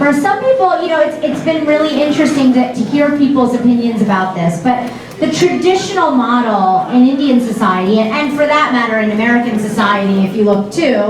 For some people, you know, it's been really interesting to hear people's opinions about this, but the traditional model in Indian society, and for that matter in American society, if you look too,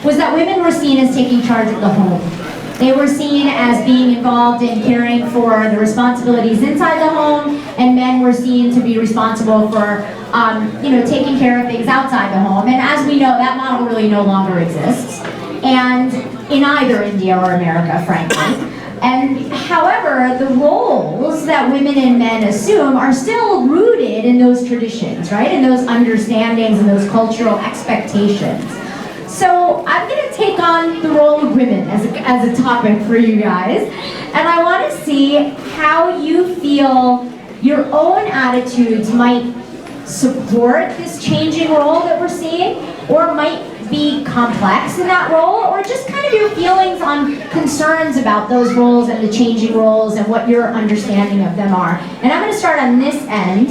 was that women were seen as taking charge of the home. They were seen as being involved in caring for the responsibilities inside the home, and men were seen to be responsible for, you know, taking care of things outside the home. And as we know, that model really no longer exists, and in either India or America, frankly. And however, the roles that women and men assume are still rooted in those traditions, right? In those understandings and those cultural expectations. So I'm going to take on the role of women as a topic for you guys. And I want to see how you feel your own attitudes might support this changing role that we're seeing, or might be complex in that role, or just kind of your feelings on concerns about those roles and the changing roles and what your understanding of them are. And I'm going to start on this end,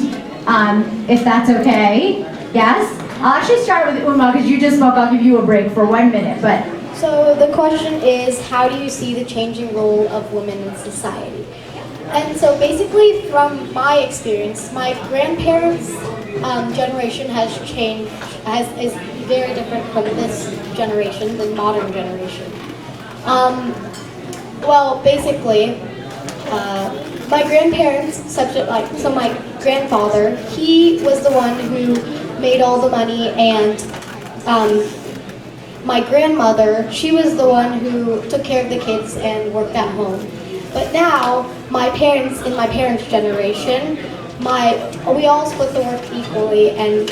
if that's okay. Yes? I'll actually start with Uma, because you just spoke. I'll give you a break for 1 minute. But so the question is, how do you see the changing role of women in society? And so basically, from my experience, my grandparents' generation has changed, is very different from this generation, the modern generation. Well, basically, my grandparents, so my grandfather, he was the one who made all the money, and my grandmother, she was the one who took care of the kids and worked at home. But now, my parents, in my parents' generation, we all split the work equally, and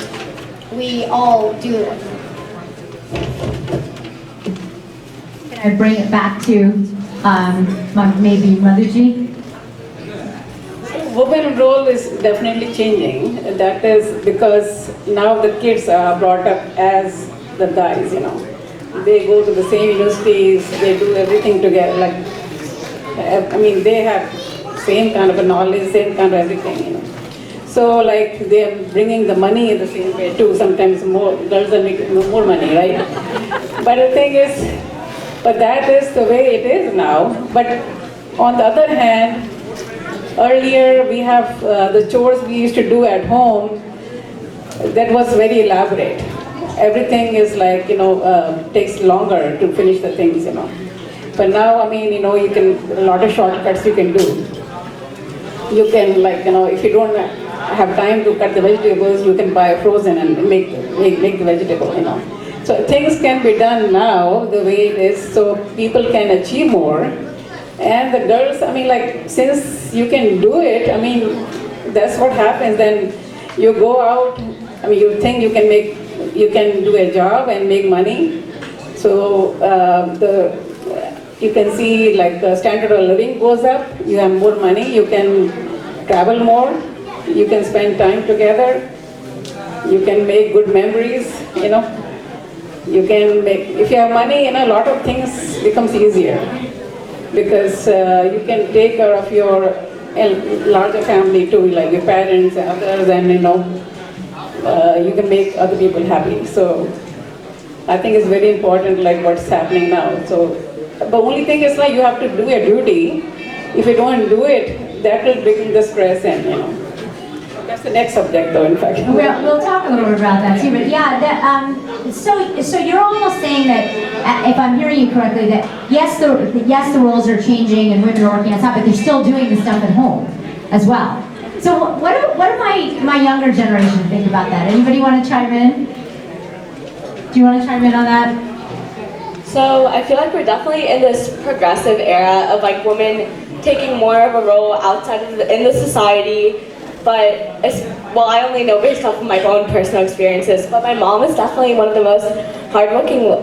we all do it. Can I bring it back to maybe Madhuji? Women's role is definitely changing. That is because now the kids are brought up as the guys, you know. They go to the same universities, they do everything together. Like, I mean, they have same kind of a knowledge, same kind of everything, you know. So like they're bringing the money in the same way too. Sometimes more girls are making more money, right? But the thing is, but that is the way it is now. But on the other hand, earlier we have the chores we used to do at home. That was very elaborate. Everything is like, you know, takes longer to finish the things, you know. But now, I mean, you know, you can, a lot of shortcuts you can do. You can, like, you know, if you don't have time to cut the vegetables, you can buy frozen and make the vegetable, you know. So things can be done now the way it is, so people can achieve more. And the girls, I mean, like, since you can do it, I mean, that's what happens. Then you go out, I mean, you think you can do a job and make money. So you can see, like, the standard of living goes up, you have more money, you can travel more, you can spend time together, you can make good memories, you know. You can make, if you have money, you know, a lot of things becomes easier, because you can take care of your larger family too, like your parents and others, and, you know, you can make other people happy. So I think it's very important, like what's happening now. So the only thing is, like, you have to do a duty. If you don't do it, that will bring the stress in, you know. That's the next subject, though, in fact. We'll talk a little bit about that too. But yeah, so you're almost saying that, if I'm hearing you correctly, that yes, the roles are changing and women are working outside, but they're still doing the stuff at home as well. So what do my younger generation think about that? Anybody want to chime in? Do you want to chime in on that? So I feel like we're definitely in this progressive era of, like, women taking more of a role outside of in the society. But well, I only know based off of my own personal experiences, but my mom is definitely one of the most hardworking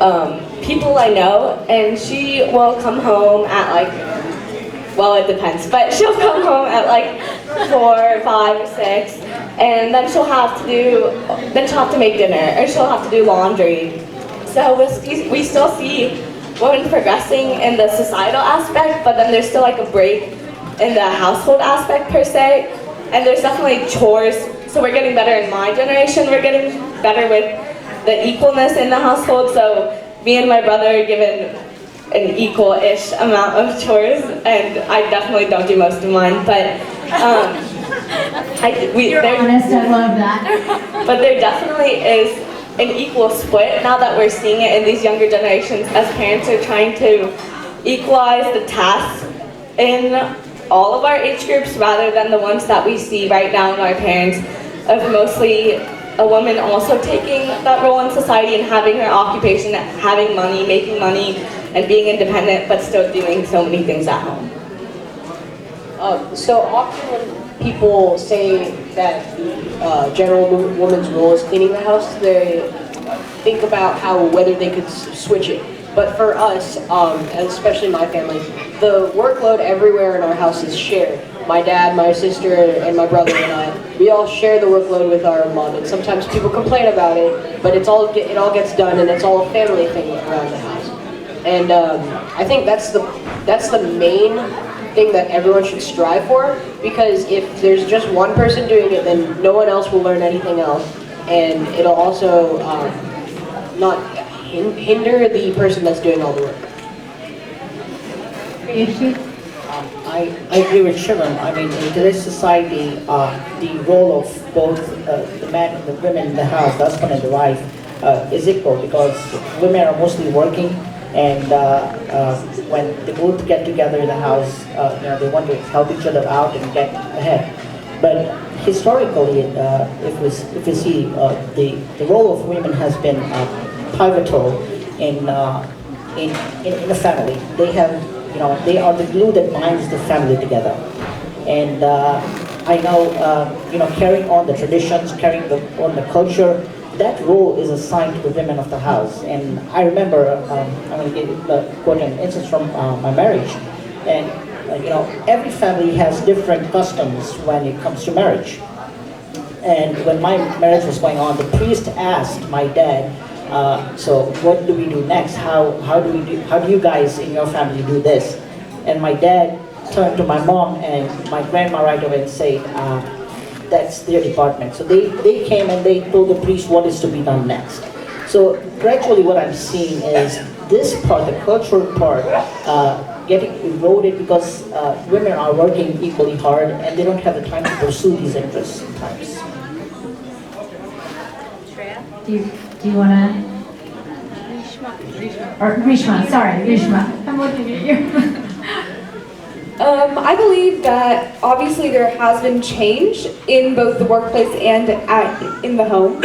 people I know, and she will come home at, like, well, it depends, but she'll come home at like 4, 5, or 6, and then she'll have to make dinner, or she'll have to do laundry. So we still see women progressing in the societal aspect, but then there's still, like, a break in the household aspect per se. And there's definitely chores, so we're getting better in my generation. We're getting better with the equalness in the household. So me and my brother, given an equal-ish amount of chores, and I definitely don't do most of mine, but You're honest, I love that. but there definitely is an equal split now that we're seeing it in these younger generations as parents are trying to equalize the tasks in all of our age groups rather than the ones that we see right now in our parents of mostly a woman also taking that role in society and having her occupation, having money, making money, and being independent, but still doing so many things at home. So often when people say that the general woman's role is cleaning the house, they think about whether they could switch it. But for us, and especially my family, the workload everywhere in our house is shared. My dad, my sister, and my brother and I, we all share the workload with our mom. And sometimes people complain about it, but it all gets done, and it's all a family thing around the house. And I think that's the main thing that everyone should strive for, because if there's just one person doing it, then no one else will learn anything else, and it'll also not hinder the person that's doing all the work. I agree with Shivam. I mean, in today's society, the role of both the men and the women in the house, the husband and the wife, is equal, because women are mostly working, and when they both get together in the house, they want to help each other out and get ahead. But historically, if we see, the role of women has been pivotal in a family. They are the glue that binds the family together. And I know, carrying on the traditions, carrying on the culture, that role is assigned to the women of the house. And I remember, I'm going to give a quote an instance from my marriage. And every family has different customs when it comes to marriage. And when my marriage was going on, the priest asked my dad, so what do we do next? How do you guys in your family do this? And my dad turned to my mom and my grandma right away and said, that's their department. So they came and they told the priest what is to be done next. So gradually what I'm seeing is this part, the cultural part, getting eroded because women are working equally hard and they don't have the time to pursue these interests sometimes. Do you want to? Rishma, sorry, Rishma. I'm looking at you. I believe that obviously there has been change in both the workplace and in the home,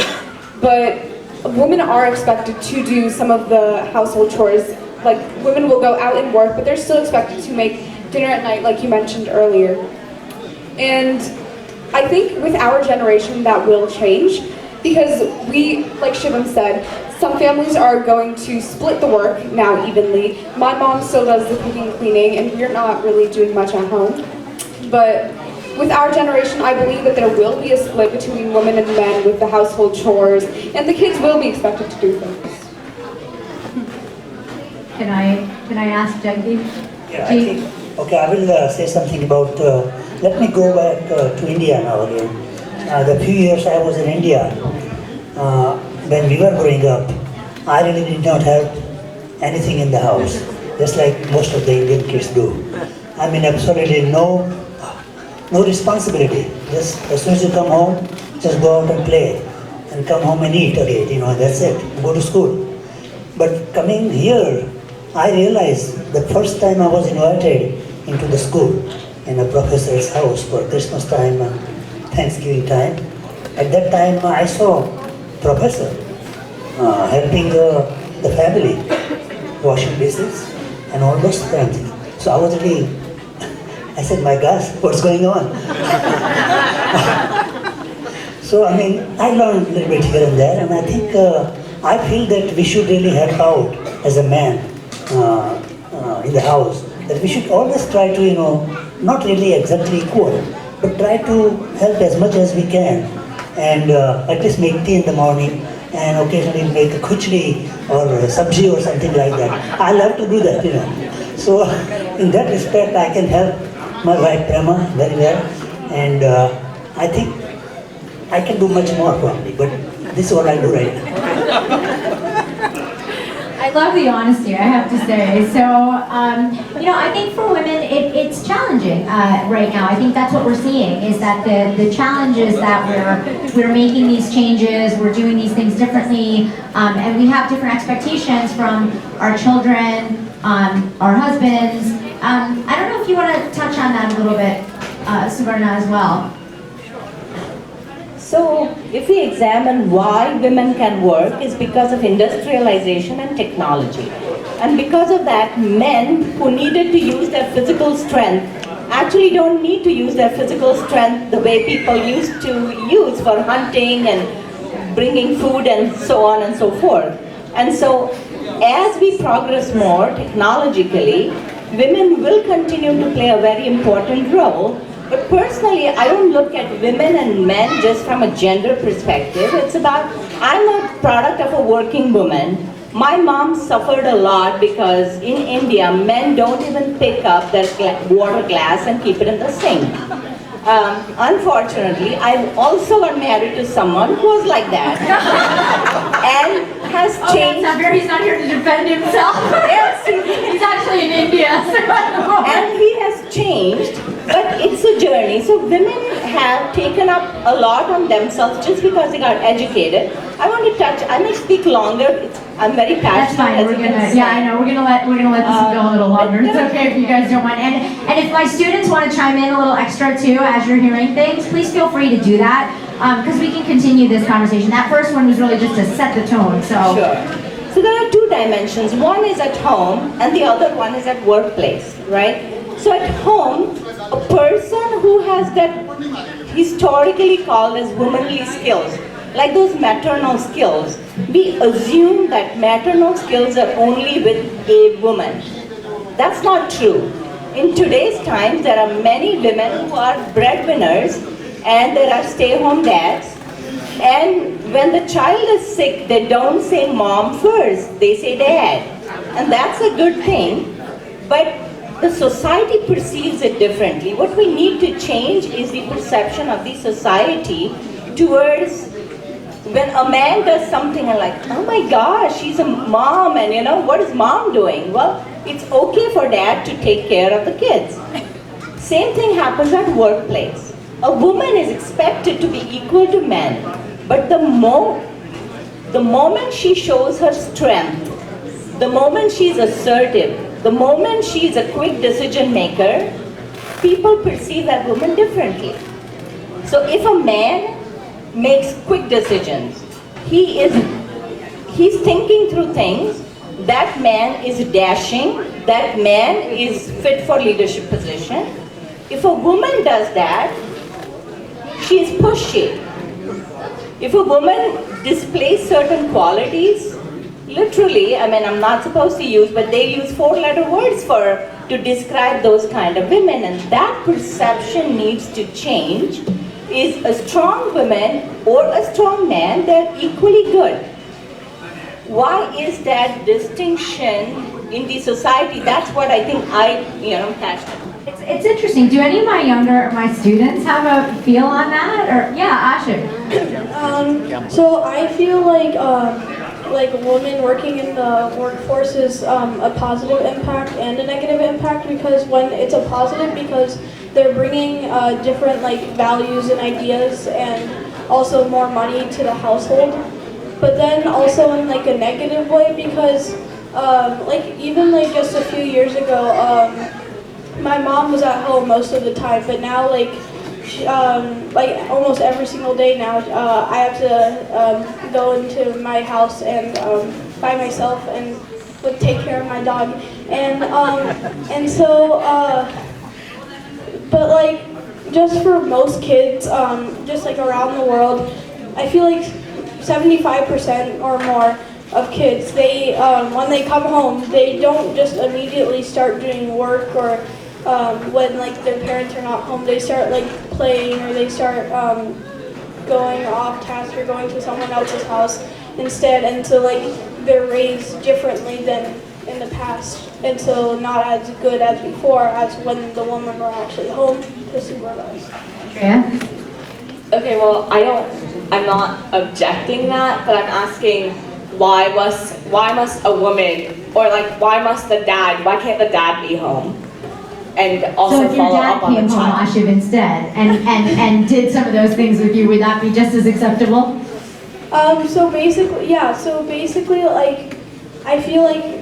but women are expected to do some of the household chores. Like, women will go out and work, but they're still expected to make dinner at night, like you mentioned earlier. And I think with our generation that will change, because we, like Shivam said, some families are going to split the work now evenly. My mom still does the cooking and cleaning, and we're not really doing much at home. But with our generation, I believe that there will be a split between women and men with the household chores, and the kids will be expected to do things. Can I ask Jagdeep? Yeah, I think, okay, I will say something about, let me go back to India now again. The few years I was in India, when we were growing up, I really did not have anything in the house, just like most of the Indian kids do. I mean, absolutely no responsibility. Just as soon as you come home, just go out and play, and come home and eat again, that's it, go to school. But coming here, I realized the first time I was invited into the school in a professor's house for Christmas time and Thanksgiving time. At that time, I saw professor helping the family, washing dishes and all those things. So I was really, I said, my gosh, what's going on? So I mean, I learned a little bit here and there, and I think, I feel that we should really help out as a man in the house. That we should always try to, not really exactly equal, but try to help as much as we can, and at least make tea in the morning, and occasionally make a khichdi or a sabji or something like that. I love to do that, So in that respect, I can help my wife Prema very well, and I think I can do much more probably, but this is what I do right now. I love the honesty, I have to say. So, I think for women, it's challenging right now. I think that's what we're seeing, is that the challenge is that we're making these changes, we're doing these things differently, and we have different expectations from our children, our husbands. I don't know if you want to touch on that a little bit, Suvarna, as well. So, if we examine why women can work, is because of industrialization and technology. And because of that, men who needed to use their physical strength actually don't need to use their physical strength the way people used to use for hunting and bringing food and so on and so forth. And so, as we progress more technologically, women will continue to play a very important role. But personally, I don't look at women and men just from a gender perspective. It's about, I'm a product of a working woman. My mom suffered a lot because in India, men don't even pick up their water glass and keep it in the sink. Unfortunately, I also got married to someone who was like that. And has changed. He's not here to defend himself. Yes, he's actually in India. And he has changed, but it's a journey. So women have taken up a lot on themselves just because they got educated. I want to touch, I may speak longer. I'm very passionate. That's fine. We're gonna let this go a little longer. It's okay if you guys don't mind. And if my students want to chime in a little extra too as you're hearing things, please feel free to do that, because we can continue this conversation. That first one was really just to set the tone. So. Sure. So there are two dimensions. One is at home, and the other one is at workplace, right? So at home, a person who has that historically called as womanly skills, like those maternal skills, we assume that maternal skills are only with a woman. That's not true. In today's times, there are many women who are breadwinners, and there are stay-home dads. And when the child is sick, they don't say mom first, they say dad. And that's a good thing, but the society perceives it differently. What we need to change is the perception of the society towards when a man does something and like, oh my gosh, she's a mom, and what is mom doing? Well, it's okay for dad to take care of the kids. Same thing happens at workplace. A woman is expected to be equal to men, but the moment she shows her strength, the moment she's assertive, the moment she's a quick decision maker, people perceive that woman differently. So if a man makes quick decisions, he's thinking through things, that man is dashing, that man is fit for leadership position. If a woman does that, she is pushy. If a woman displays certain qualities, literally, I'm not supposed to use, but they use 4-letter words to describe those kind of women, and that perception needs to change. Is a strong woman or a strong man, they're equally good. Why is that distinction in the society? That's what I think I'm passionate. It's interesting. Do any of my students have a feel on that? Or yeah, Asher. So I feel like women working in the workforce is a positive impact and a negative impact, because when it's a positive, because they're bringing different values and ideas and also more money to the household. But then also in a negative way, because even just a few years ago, my mom was at home most of the time, but now almost every single day now, I have to go into my house and by myself and take care of my dog, and so but just for most kids, just around the world, I feel 75% or more of kids, they when they come home, they don't just immediately start doing work, or when their parents are not home, they start playing, or they start going off task or going to someone else's house instead, and so they're raised differently than in the past, and so not as good as before, as when the women were actually home to supervise. Yeah. Okay, well, I'm not objecting that, but I'm asking why must a woman, or like why can't the dad be home? And also So if your follow dad up on the came home, child. Ashiv, instead, and did some of those things with you, would that be just as acceptable? So basically, like, I feel like,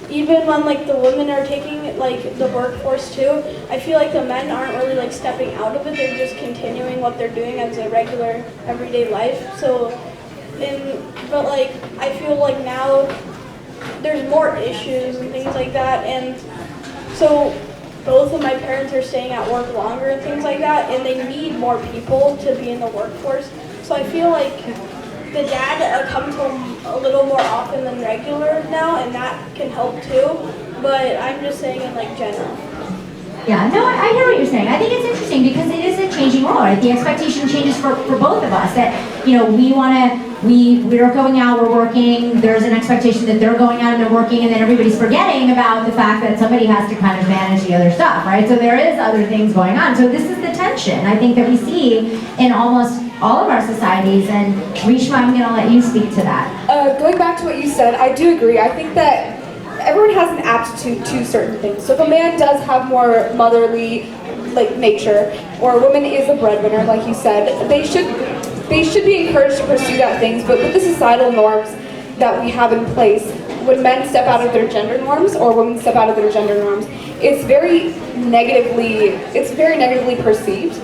even when like the women are taking like the workforce too, I feel like the men aren't really like stepping out of it. They're just continuing what they're doing as a regular everyday life. But like I feel like now there's more issues and things like that, and so both of my parents are staying at work longer and things like that, and they need more people to be in the workforce. So I feel like the dad comes home a little more often than regular now, and that can help too. But I'm just saying in like general. Yeah, no, I hear what you're saying. I think it's interesting because it is a changing world, right? The expectation changes for both of us. That, you know, we're going out, we're working, there's an expectation that they're going out and they're working, and then everybody's forgetting about the fact that somebody has to kind of manage the other stuff, right? So there is other things going on. So this is the tension, I think, that we see in almost all of our societies, and Rishma, I'm gonna let you speak to that. Going back to what you said, I do agree. I think that everyone has an aptitude to certain things. So if a man does have more motherly like nature, or a woman is a breadwinner, like you said, they should be encouraged to pursue that things. But with the societal norms that we have in place, when men step out of their gender norms or women step out of their gender norms, it's very negatively perceived.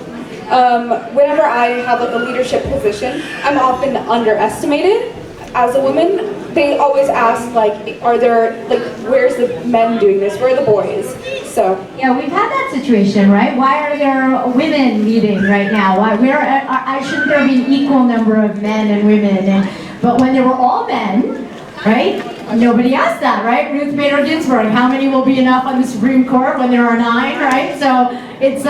Whenever I have like a leadership position, I'm often underestimated as a woman. They always ask like, are there like, where's the men doing this? Where are the boys? So Yeah, we've had that situation, right? Why are there women leading right now? Why shouldn't there be an equal number of men and women? But when there were all men, right? Nobody asked that, right? Ruth Bader Ginsburg, how many will be enough on the Supreme Court when there are 9, right? So it's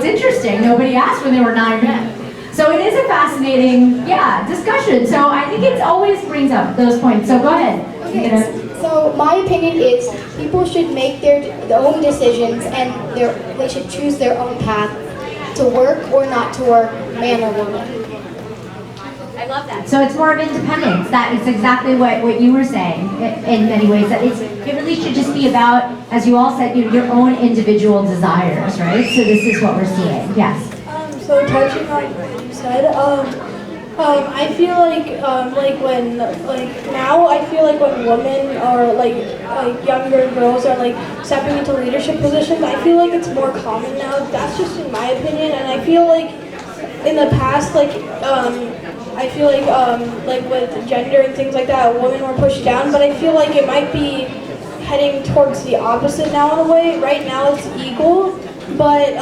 interesting. Nobody asked when there were 9 men. So it is a fascinating, discussion. So I think it always brings up those points. So go ahead. Okay, so my opinion is people should make their own decisions, and they should choose their own path to work or not to work, man or woman. I love that. So it's more of independence. That is exactly what you were saying in many ways. That it really should just be about, as you all said, your own individual desires, right? So this is what we're seeing. Yes. So touching on what you said, I feel when women or like younger girls are like stepping into leadership positions, I feel like it's more common now. That's just in my opinion, and I feel like in the past, I feel like with gender and things like that, women were pushed down, but I feel like it might be heading towards the opposite now in a way. Right now it's equal, but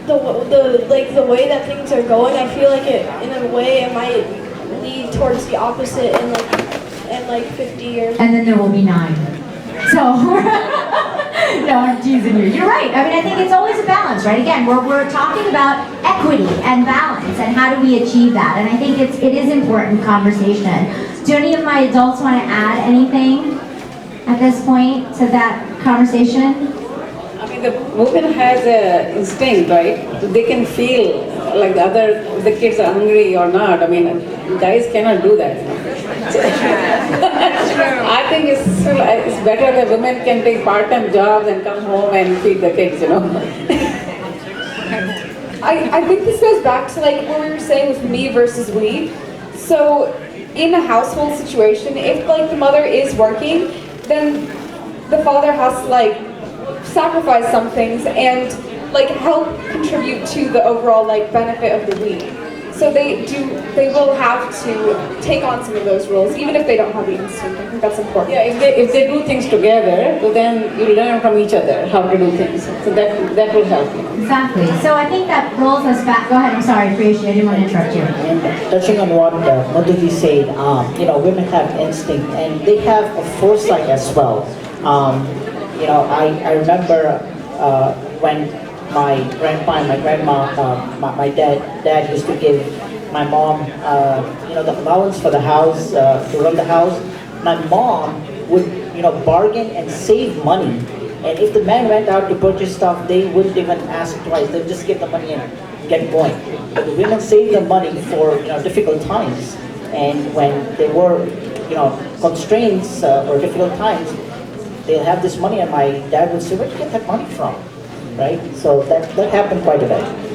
the way that things are going, I feel like in a way it might lead towards the opposite in 50 years. And then there will be 9. So, no, I'm teasing you. You're right. I mean, I think it's always a balance, right? Again, we're talking about equity and balance and how do we achieve that. And I think it is important conversation. Do any of my adults want to add anything at this point to that conversation? I mean, the woman has an instinct, right? They can feel like the kids are hungry or not. I mean, guys cannot do that. I think it's better that women can take part-time jobs and come home and feed the kids, I think this goes back to like what we were saying with me versus we. So in a household situation, if like the mother is working, then the father has to like sacrifice some things and like help contribute to the overall like benefit of the we. So they will have to take on some of those roles, even if they don't have the instinct. I think that's important. Yeah, if they do things together, well, then you learn from each other how to do things. So that will help. Exactly. So I think that rolls us back. Go ahead. I'm sorry, Priyashi, I didn't want to interrupt you. And touching on what Madhuji said, women have instinct and they have a foresight as well. I remember when my grandpa and my grandma, my dad used to give my mom, the allowance for the house, to run the house. My mom would, bargain and save money. And if the man went out to purchase stuff, they wouldn't even ask twice. They'd just get the money and get going. But the women save the money for, difficult times. And when there were, constraints or difficult times, they'll have this money, and my dad would say, "Where did you get that money from?" Right? So that happened quite a bit.